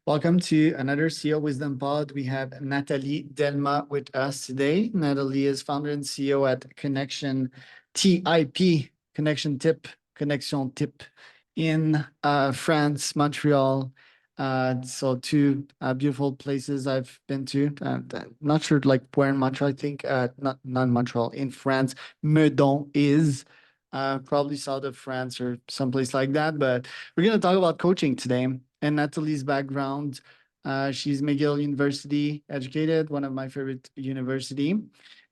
Welcome to another CEO Wisdom Pod. We have Nathalie Delmas with us today. Nathalie is founder and CEO at Connection TIP, Connection Tip in France, Montreal. So two beautiful places I've been to. Not sure like where in Montreal, I think not Montreal, in France. Meudon is probably south of France or someplace like that. But we're going to talk about coaching today. And Nathalie's background, she's McGill University educated, one of my favorite university.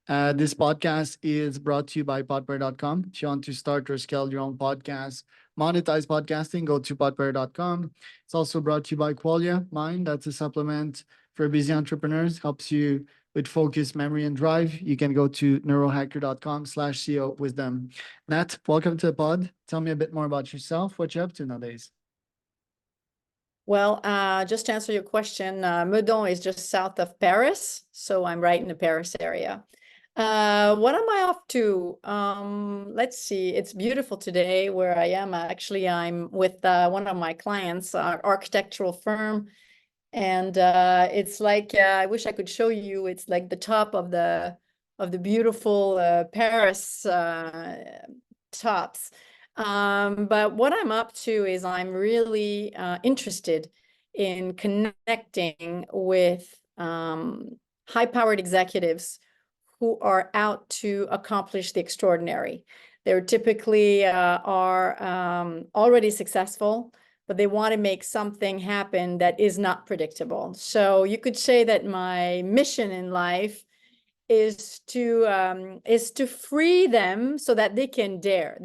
This podcast is brought to you by podpair.com. If you want to start or scale your own podcast, monetize podcasting, go to podpair.com. It's also brought to you by Qualia Mind. That's a supplement for busy entrepreneurs, helps you with focus, memory, and drive. You can go to neurohacker.com/CEO wisdom. Nat, welcome to the pod. Tell me a bit more about yourself, what you're up to nowadays. Well, just to answer your question, Meudon is just south of Paris, so I'm right in the Paris area. What am I off to? Let's see. It's beautiful today where I am. Actually, I'm with one of my clients, our architectural firm, and it's like I wish I could show you. It's like the top of the beautiful Paris tops. But what I'm up to is I'm really interested in connecting with high-powered executives who are out to accomplish the extraordinary. They're typically already successful, but they want to make something happen that is not predictable. So you could say that my mission in life is to free them so that they can dare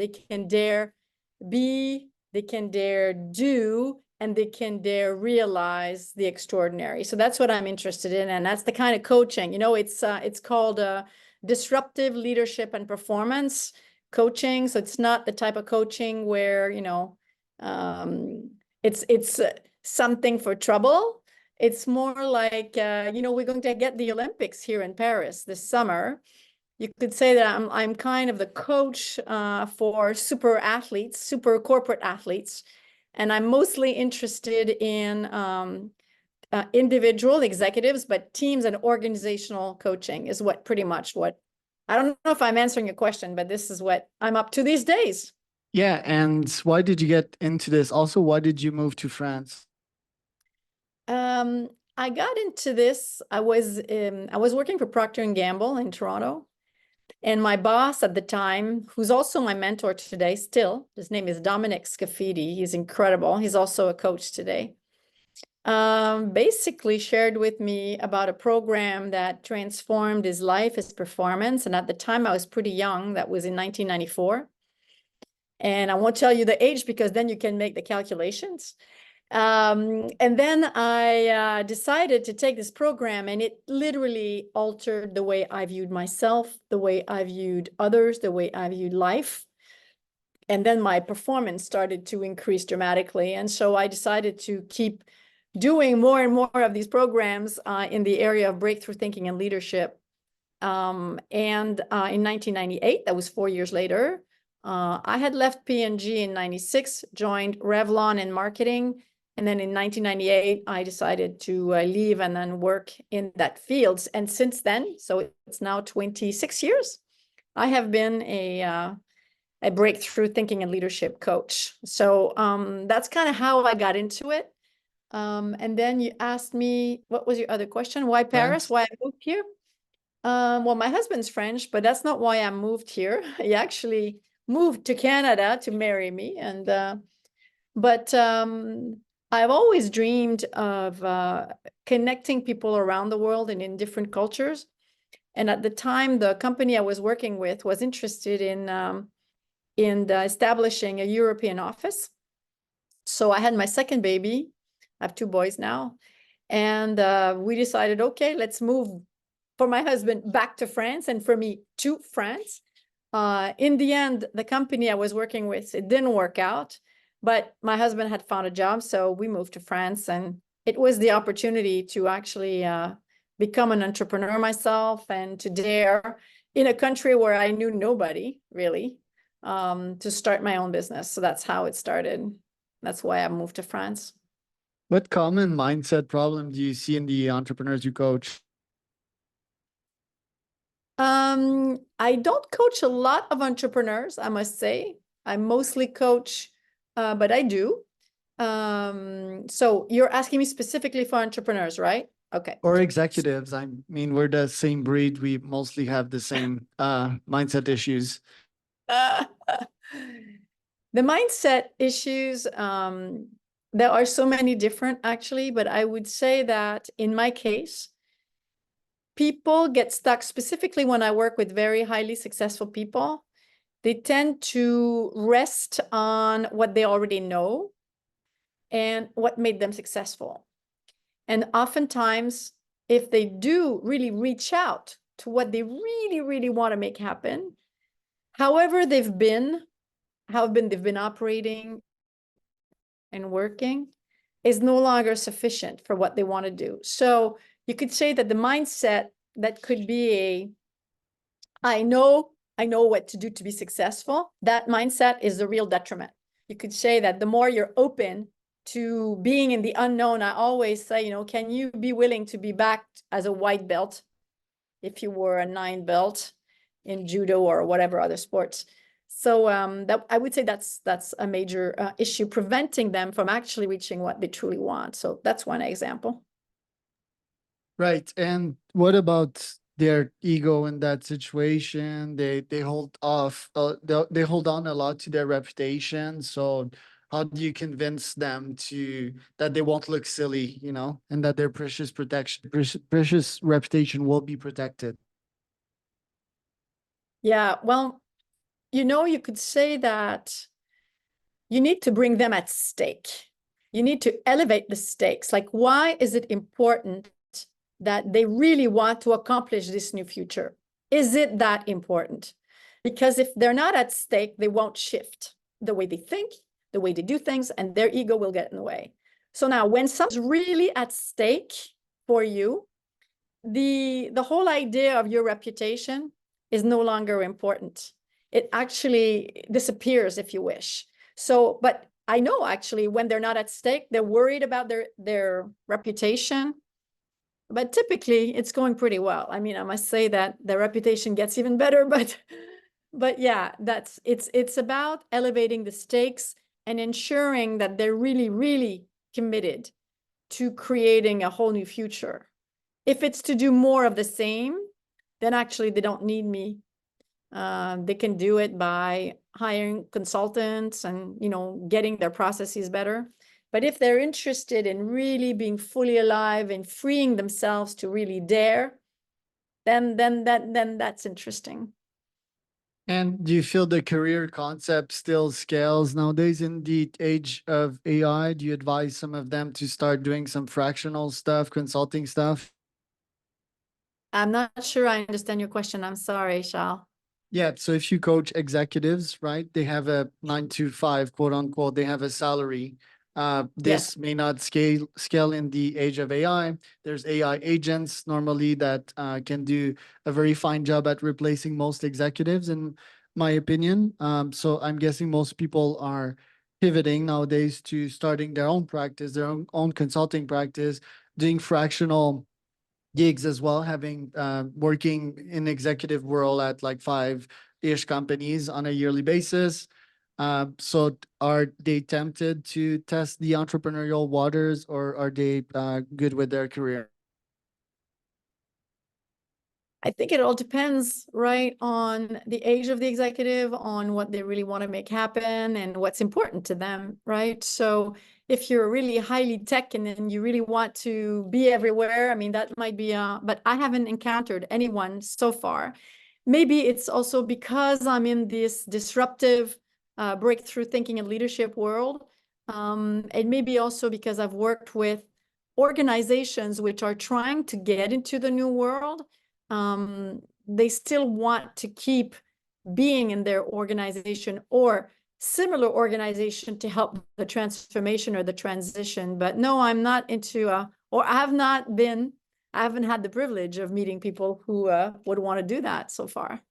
be, they can dare do, and they can dare realize the extraordinary. So that's what I'm interested in, and that's the kind of coaching. It's called disruptive leadership and performance coaching. So it's not the type of coaching where it's something for trouble. It's more like, we're going to get the Olympics here in Paris this summer. You could say that I'm kind of the coach for super athletes, super corporate athletes. And I'm mostly interested in individual executives, but teams and organizational coaching is pretty much what, I don't know if I'm answering your question, but this is what I'm up to these days. Yeah. And why did you get into this? Also, why did you move to France? I got into this. I was working for Procter & Gamble in Toronto, and my boss at the time, who's also my mentor today, still, his name is Dominic Scafidi. He's incredible. He's also a coach today. Basically shared with me about a program that transformed his life, his performance. And at the time I was pretty young. That was in 1994. And I won't tell you the age because then you can make the calculations. And then I decided to take this program, and it literally altered the way I viewed myself, the way I viewed others, the way I viewed life. And then my performance started to increase dramatically. And so I decided to keep doing more and more of these programs in the area of breakthrough thinking and leadership. And in 1998, that was 4 years later, I had left P&G in 96, joined Revlon in marketing. And then in 1998, I decided to leave and then work in that field. And since then, so it's now 26 years, I have been a breakthrough thinking and leadership coach. So that's kind of how I got into it. And then you asked me, what was your other question? Why Paris? Why I moved here? Well, my husband's French, but that's not why I moved here. He actually moved to Canada to marry me. And but I've always dreamed of connecting people around the world and in different cultures. And at the time, the company I was working with was interested in establishing a European office. So I had my second baby. I have 2 boys now. And we decided, okay, let's move for my husband back to France and for me to France. In the end, the company I was working with, it didn't work out. But my husband had found a job, so we moved to France, and it was the opportunity to actually become an entrepreneur myself and to dare, in a country where I knew nobody, really, to start my own business. So that's how it started. That's why I moved to France. What common mindset problem do you see in the entrepreneurs you coach? I don't coach a lot of entrepreneurs, I must say. I mostly coach, but I do. So you're asking me specifically for entrepreneurs, right? Okay. Or executives? I mean, we're the same breed. We mostly have the same mindset issues. The mindset issues, there are so many different actually, but I would say that in my case, people get stuck, specifically when I work with very highly successful people. They tend to rest on what they already know and what made them successful. And oftentimes, if they do really reach out to what they really, really want to make happen, however they've been operating and working, is no longer sufficient for what they want to do. So you could say that the mindset that could be I know what to do to be successful, that mindset is the real detriment. You could say that the more you're open to being in the unknown, I always say, can you be willing to be backed as a white belt if you were a 9 belt in judo or whatever other sports? So that I would say that's a major issue, preventing them from actually reaching what they truly want. So that's one example. Right. And what about their ego in that situation? They hold off, they hold on a lot to their reputation. So how do you convince them to that they won't look silly, and that their precious reputation will be protected? Yeah, well, you could say that you need to bring them at stake. You need to elevate the stakes. Like, why is it important that they really want to accomplish this new future? Is it that important? Because if they're not at stake, they won't shift the way they think, the way they do things, and their ego will get in the way. So now, when something's really at stake for you, the whole idea of your reputation is no longer important. It actually disappears, if you wish. So, but I know actually when they're not at stake, they're worried about their reputation, but typically it's going pretty well. I mean, I must say that their reputation gets even better, but yeah, it's about elevating the stakes and ensuring that they're really, really committed to creating a whole new future. If it's to do more of the same, then actually they don't need me. They can do it by hiring consultants and, getting their processes better. But if they're interested in really being fully alive and freeing themselves to really dare, then that's interesting. And do you feel the career concept still scales nowadays in the age of AI? Do you advise some of them to start doing some fractional stuff, consulting stuff? I'm not sure I understand your question. I'm sorry, Charles. Yeah, so if you coach executives, right, they have a 9 to 5, quote unquote, they have a salary. Yes. This may not scale in the age of AI. There's AI agents normally that can do a very fine job at replacing most executives, in my opinion. So I'm guessing most people are pivoting nowadays to starting their own practice, their own consulting practice, doing fractional gigs as well, having working in executive world at like 5-ish companies on a yearly basis. So are they tempted to test the entrepreneurial waters, or are they good with their career? I think it all depends, right, on the age of the executive, on what they really want to make happen and what's important to them, right? So if you're really highly tech and then you really want to be everywhere, I mean, that might be, but I haven't encountered anyone so far. Maybe it's also because I'm in this disruptive breakthrough thinking and leadership world. And maybe also because I've worked with organizations which are trying to get into the new world. They still want to keep being in their organization or similar organization to help the transformation or the transition. But no, I'm not into, or I haven't had the privilege of meeting people who would want to do that so far.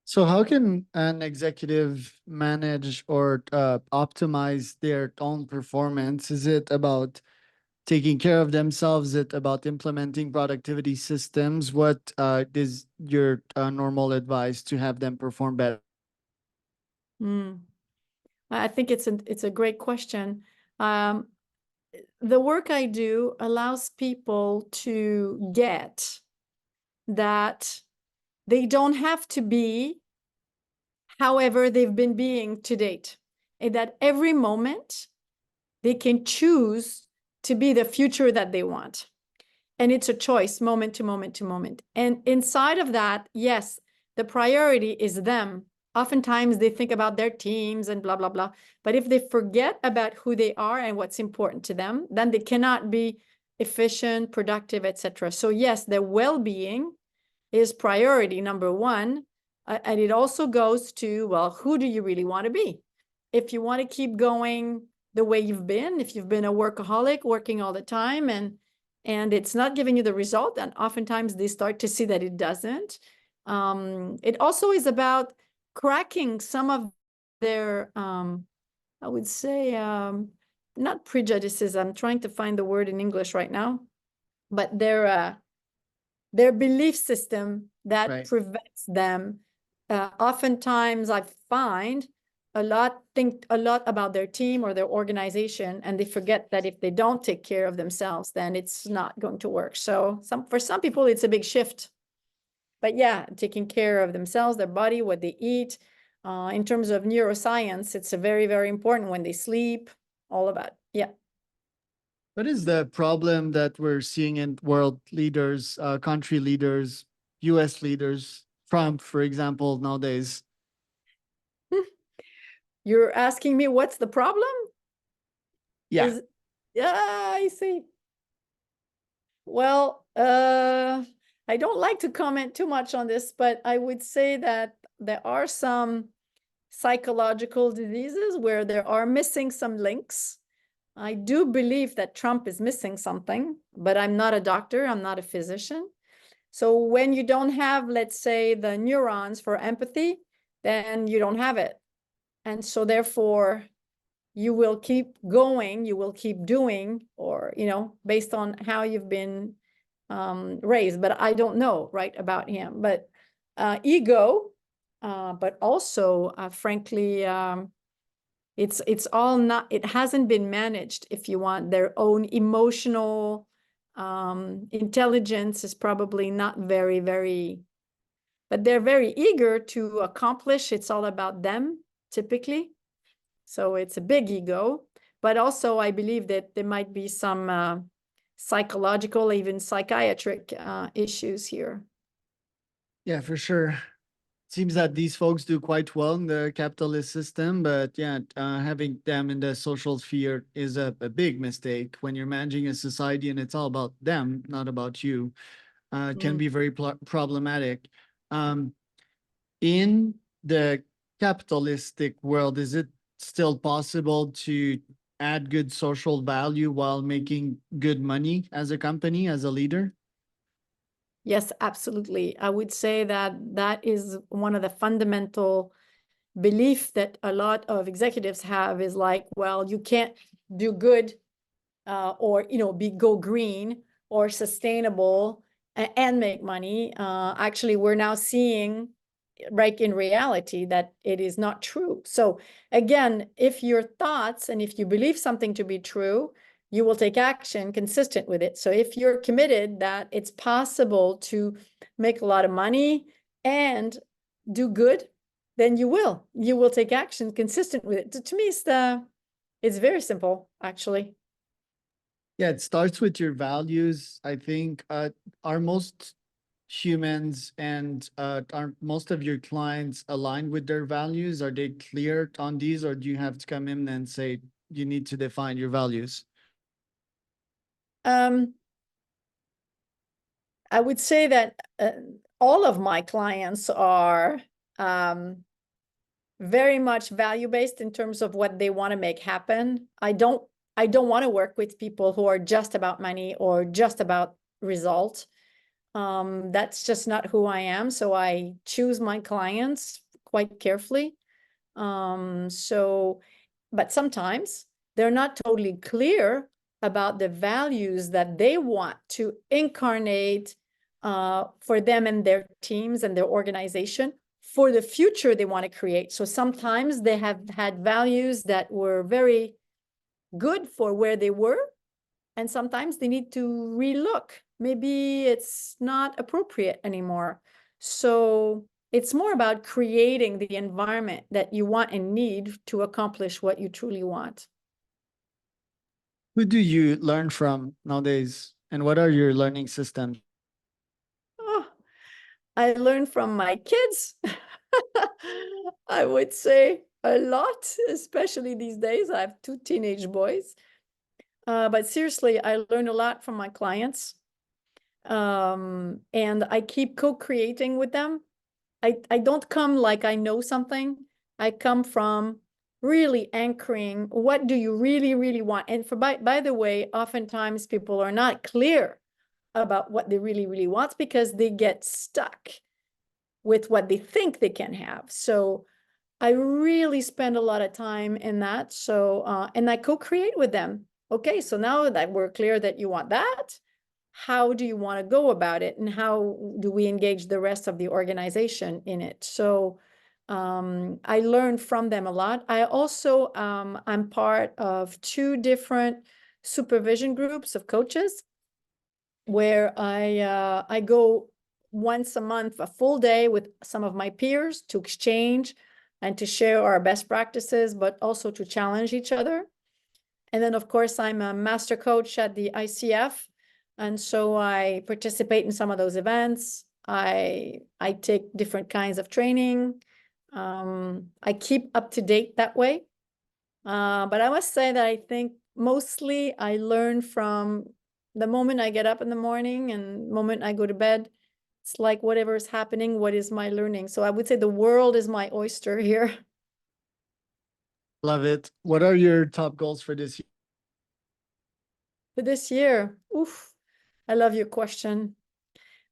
So how can an executive manage or optimize their own performance? Is it about taking care of themselves, it about implementing productivity systems. What is your normal advice to have them perform better? Mm. I think it's a great question. Um, the work I do allows people to get that they don't have to be however they've been being to date, and that every moment they can choose to be the future that they want. And it's a choice, moment to moment to moment. And inside of that, yes, the priority is them. Oftentimes they think about their teams and blah, blah, blah. But if they forget about who they are and what's important to them, then they cannot be efficient, productive, etc. So yes, their well-being is priority number one. And it also goes to, well, who do you really want to be? If you want to keep going the way you've been, if you've been a workaholic, working all the time, and it's not giving you the result, and oftentimes they start to see that it doesn't. It also is about cracking some of their, I would say, not prejudices. I'm trying to find the word in English right now, but their belief system that Right. prevents them. Oftentimes I find think a lot about their team or their organization, and they forget that if they don't take care of themselves, then it's not going to work. So for some people, it's a big shift. But yeah, taking care of themselves, their body, what they eat. In terms of neuroscience, it's a very, very important when they sleep, all of that. Yeah. What is the problem that we're seeing in world leaders, country leaders, US leaders, Trump, for example, nowadays? You're asking me what's the problem? Yeah. Yeah, I see. Well, I don't like to comment too much on this, but I would say that there are some psychological diseases where there are missing some links. I do believe that Trump is missing something, but I'm not a doctor, I'm not a physician. So when you don't have, let's say, the neurons for empathy, then you don't have it. And so therefore, you will keep going, you will keep doing, or, based on how you've been raised. But I don't know, right, about him. But ego, but also, frankly, it's all not, it hasn't been managed, if you want. Their own emotional intelligence is probably not very, very, but they're very eager to accomplish. It's all about them, typically. So it's a big ego, but also I believe that there might be some psychological, even psychiatric issues here. Yeah, for sure. Seems that these folks do quite well in the capitalist system, but yeah, having them in the social sphere is a big mistake when you're managing a society and it's all about them, not about you. Can be very problematic. In the capitalistic world, is it still possible to add good social value while making good money as a company, as a leader? Yes, absolutely. I would say that that is one of the fundamental belief that a lot of executives have, is like, well, you can't do good or go green or sustainable and make money. Actually, we're now seeing, right, in reality, that it is not true. So again, if your thoughts and if you believe something to be true, you will take action consistent with it. So if you're committed that it's possible to make a lot of money and do good, then you will take action consistent with it. To me, it's very simple, actually. Yeah, it starts with your values. I think are most humans and are most of your clients aligned with their values? Are they clear on these, or do you have to come in and say you need to define your values? I would say that all of my clients are very much value-based in terms of what they want to make happen. I don't want to work with people who are just about money or just about results. That's just not who I am. So I choose my clients quite carefully. But sometimes they're not totally clear about the values that they want to incarnate for them and their teams and their organization for the future they want to create. So sometimes they have had values that were very good for where they were, and sometimes they need to relook. Maybe it's not appropriate anymore. So it's more about creating the environment that you want and need to accomplish what you truly want. Who do you learn from nowadays? And what are your learning systems? Oh, I learn from my kids. I would say a lot, especially these days. I have two teenage boys. But seriously, I learn a lot from my clients. And I keep co-creating with them. I don't come like I know something. I come from really anchoring what do you really, really want. And by the way, oftentimes people are not clear about what they really, really want because they get stuck with what they think they can have. So I really spend a lot of time in that. So, and I co-create with them. Okay, so now that we're clear that you want that, how do you want to go about it? And how do we engage the rest of the organization in it? So I learned from them a lot. I also, I'm part of two different supervision groups of coaches where I go once a month, a full day with some of my peers to exchange and to share our best practices, but also to challenge each other. And then, of course, I'm a master coach at the ICF. And so I participate in some of those events. I take different kinds of training. I keep up to date that way. But I must say that I think mostly I learn from the moment I get up in the morning and moment I go to bed. It's like whatever is happening, what is my learning? So I would say the world is my oyster here. Love it. What are your top goals for this year? For this year, oof, I love your question.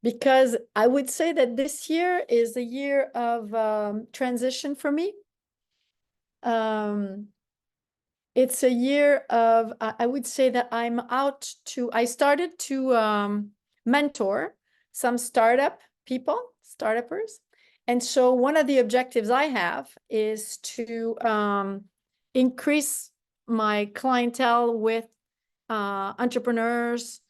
Because I would say that this year is a year of transition for me. It's a year of, I would say that I started to mentor some startuppers. And so one of the objectives I have is to increase my clientele with entrepreneurs,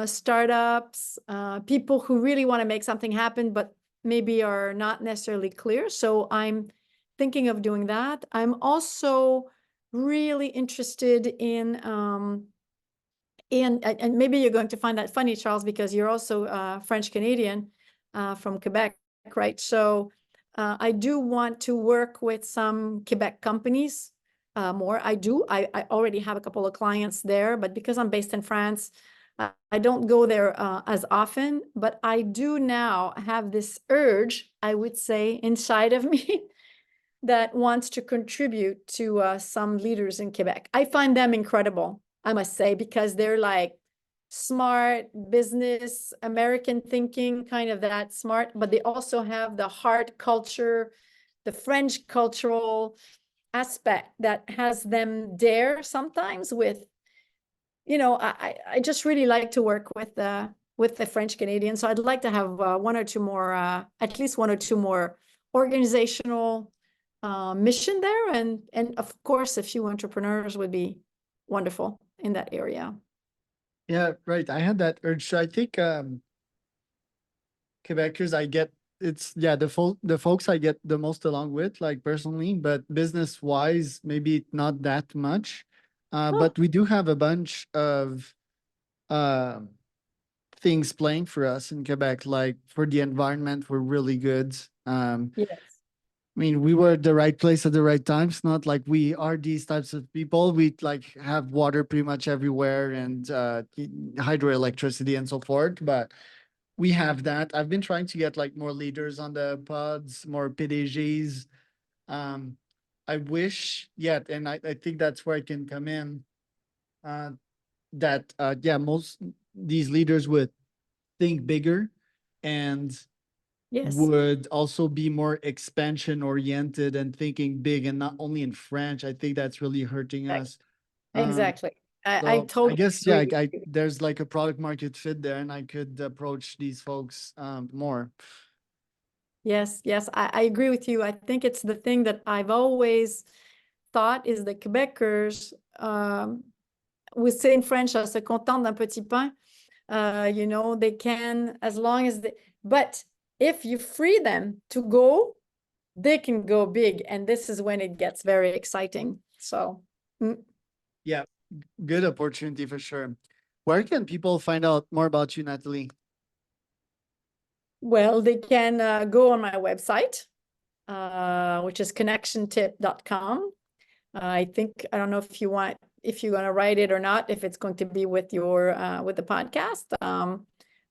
startups, people who really want to make something happen, but maybe are not necessarily clear. So I'm thinking of doing that. I'm also really interested in, and maybe you're going to find that funny, Charles, because you're also French Canadian from Quebec, right? So I do want to work with some Quebec companies more. I already have a couple of clients there, but because I'm based in France, I don't go there as often, but I do now have this urge, I would say, inside of me that wants to contribute to some leaders in Quebec. I find them incredible, I must say, because they're like smart business, American thinking, kind of that smart, but they also have the heart culture, the French cultural aspect that has them dare sometimes with, I just really like to work with the French Canadians. So I'd like to have one or two more, at least one or two more organizational mission there, and of course a few entrepreneurs would be wonderful in that area. Yeah, right. I had that urge. So I think Quebecers, the folks I get the most along with, like personally, but business wise, maybe not that much. Oh, But we do have a bunch of things playing for us in Quebec. Like for the environment, we're really good. yes, I mean, we were at the right place at the right time. It's not like we are these types of people. We like have water pretty much everywhere and hydroelectricity and so forth. But we have that. I've been trying to get like more leaders on the pods, more PDGs. Um, I wish yet, and I think that's where I can come in. Uh, that most these leaders would think bigger and yes, would also be more expansion oriented and thinking big and not only in French. I think that's really hurting us. Um, exactly, I So totally I guess, yeah, agree. there's like a product market fit there and I could approach these folks more. Yes, yes, I agree with you. I think it's the thing that I've always thought is the Quebecers, we say in French, se contentent d'un petit pain. You know, they can, as long as they, but if you free them to go, they can go big. And this is when it gets very exciting. So, Yeah, good opportunity for sure. Where can people find out more about you, Nathalie? well, they can go on my website, which is connectiontip.com. I think, I don't know if you want, if you're going to write it or not, if it's going to be with your, with the podcast.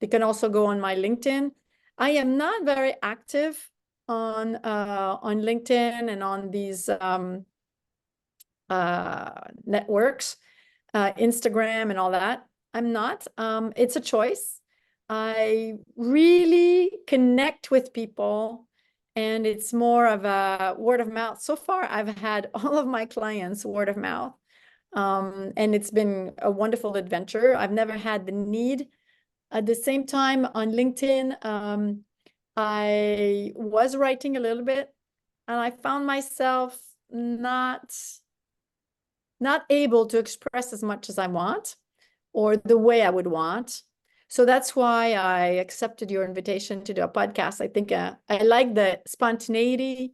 They can also go on my LinkedIn. I am not very active on LinkedIn and on these networks, Instagram and all that. I'm not. It's a choice. I really connect with people, and it's more of a word of mouth. So far, I've had all of my clients word of mouth, and it's been a wonderful adventure. I've never had the need. At the same time, on LinkedIn, I was writing a little bit, and I found myself not able to express as much as I want or the way I would want. So that's why I accepted your invitation to do a podcast. I think I like the spontaneity.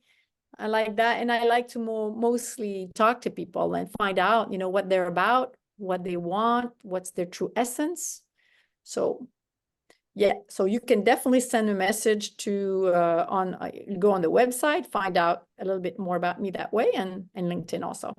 I like that. And I like to mostly talk to people and find out, you know, what they're about, what they want, what's their true essence. So yeah, so you can definitely send a message to go on the website, find out a little bit more about me that way, and LinkedIn also.